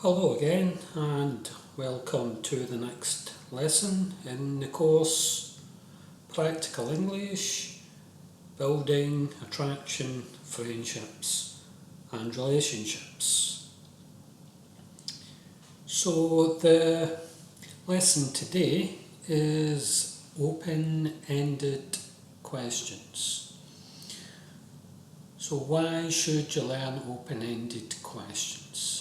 Hello again and welcome to the next lesson in the course Practical English, Building Attraction, Friendships and Relationships. So the lesson today is open-ended questions. So why should you learn open-ended questions?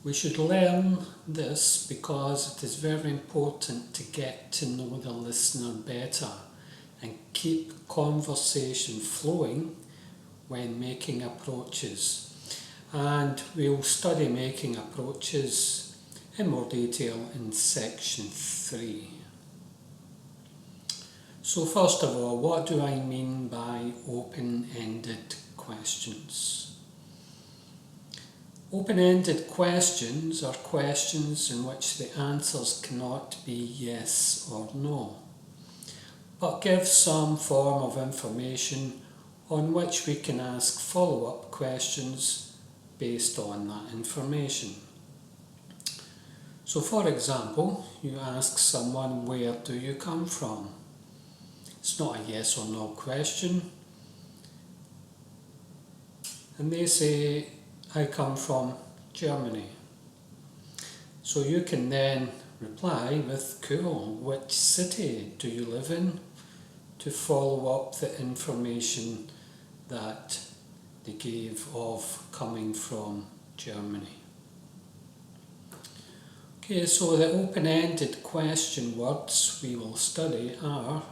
We should learn this because it is very important to get to know the listener better and keep conversation flowing when making approaches. And we'll study making approaches in more detail in section 3. So first of all, what do I mean by open-ended questions? Open-ended questions are questions in which the answers cannot be yes or no, but give some form of information on which we can ask follow-up questions based on that information. So for example, you ask someone, where do you come from? It's not a yes or no question. And they say, I come from Germany. So you can then reply with, cool, which city do you live in? To follow up the information that they gave of coming from Germany. Okay, so the open-ended question words we will study are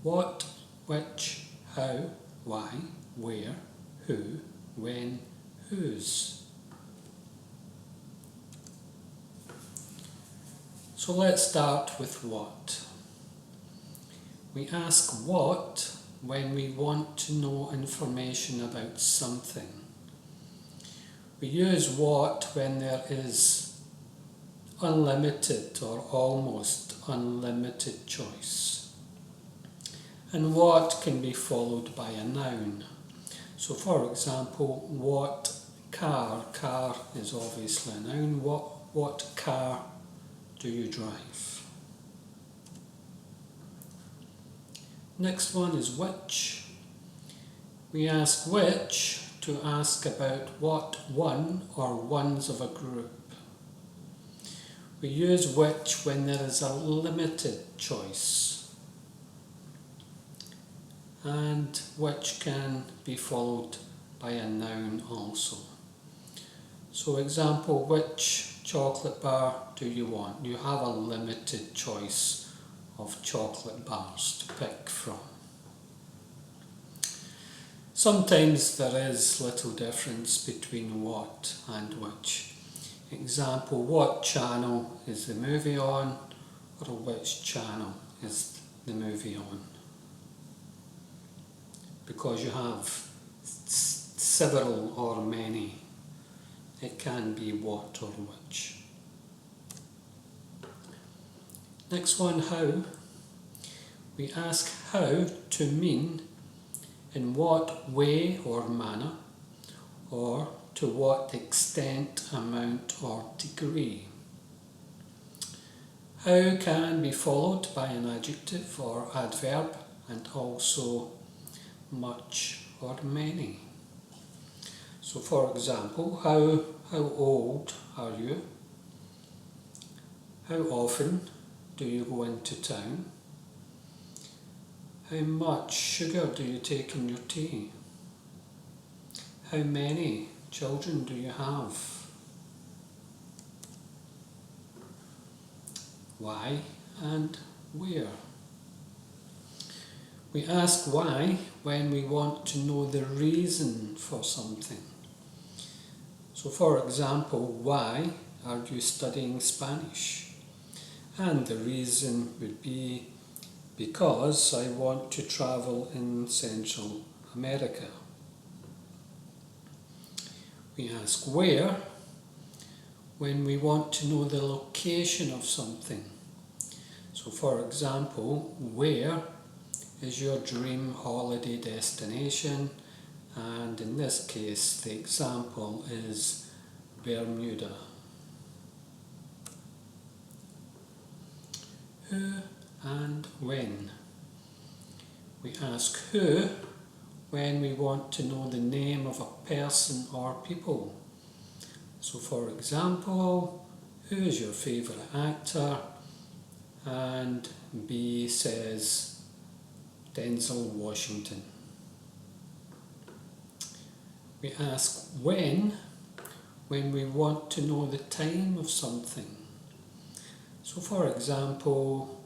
what, which, how, why, where, who, when, whose. So let's start with what. We ask what when we want to know information about something. We use what when there is unlimited or almost unlimited choice. And what can be followed by a noun. So for example, what car is obviously a noun. What car do you drive? Next one is which. We ask which to ask about what one or ones of a group. We use which when there is a limited choice. And which can be followed by a noun also. So example, which chocolate bar do you want? You have a limited choice of chocolate bars to pick from. Sometimes there is little difference between what and which. Example, what channel is the movie on? Or which channel is the movie on? Because you have several or many, it can be what or which. Next one, how. We ask how to mean in what way or manner, or to what extent, amount or degree. How can be followed by an adjective or adverb, and also much or many. So for example, how old are you? How often do you go into town? How much sugar do you take in your tea? How many children do you have? Why and where? We ask why when we want to know the reason for something. So for example, why are you studying Spanish? And the reason would be because I want to travel in Central America. We ask where when we want to know the location of something. So for example, where is your dream holiday destination? And in this case, the example is Bermuda. Who and when. We ask who when we want to know the name of a person or people. So for example, who is your favourite actor? And B says Denzel Washington. We ask when we want to know the time of something. So for example,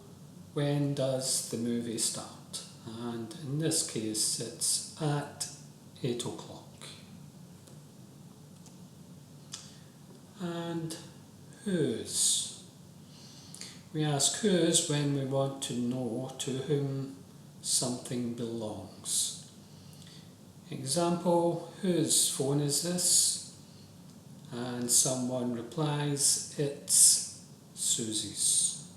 when does the movie start? And in this case it's at 8 o'clock. And whose. We ask whose when we want to know to whom something belongs. Example, whose phone is this? And someone replies, it's Susie's.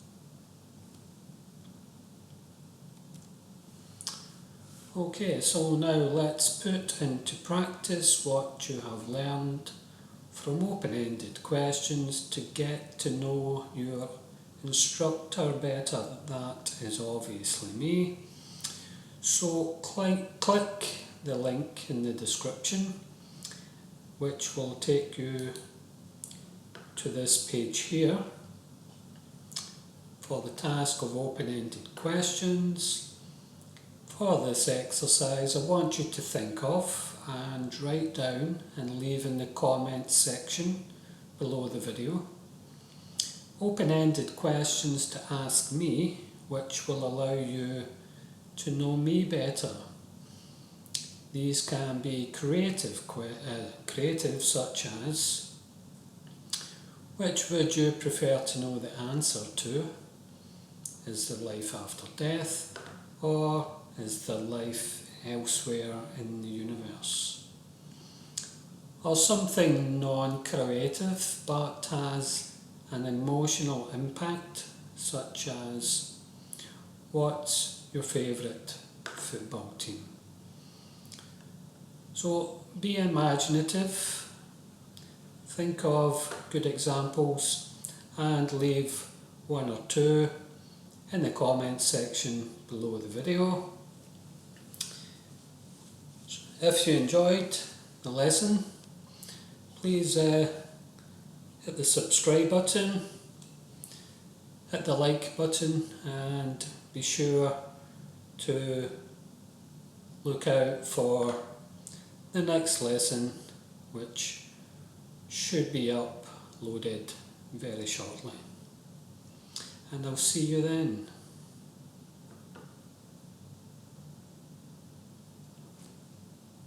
Okay, so now let's put into practice what you have learned from open-ended questions to get to know your instructor better. That is obviously me. So click the link in the description, which will take you to this page here for the task of open-ended questions. For this exercise, I want you to think of and write down and leave in the comments section below the video open-ended questions to ask me, which will allow you to know me better. These can be creative such as, which would you prefer to know the answer to? Is there life after death, or is there life elsewhere in the universe? Or something non-creative but has an emotional impact, such as, what's your favourite football team? So be imaginative, think of good examples and leave one or two in the comments section below the video. If you enjoyed the lesson, please hit the subscribe button, hit the like button, and be sure to look out for the next lesson, which should be uploaded very shortly. And I'll see you then.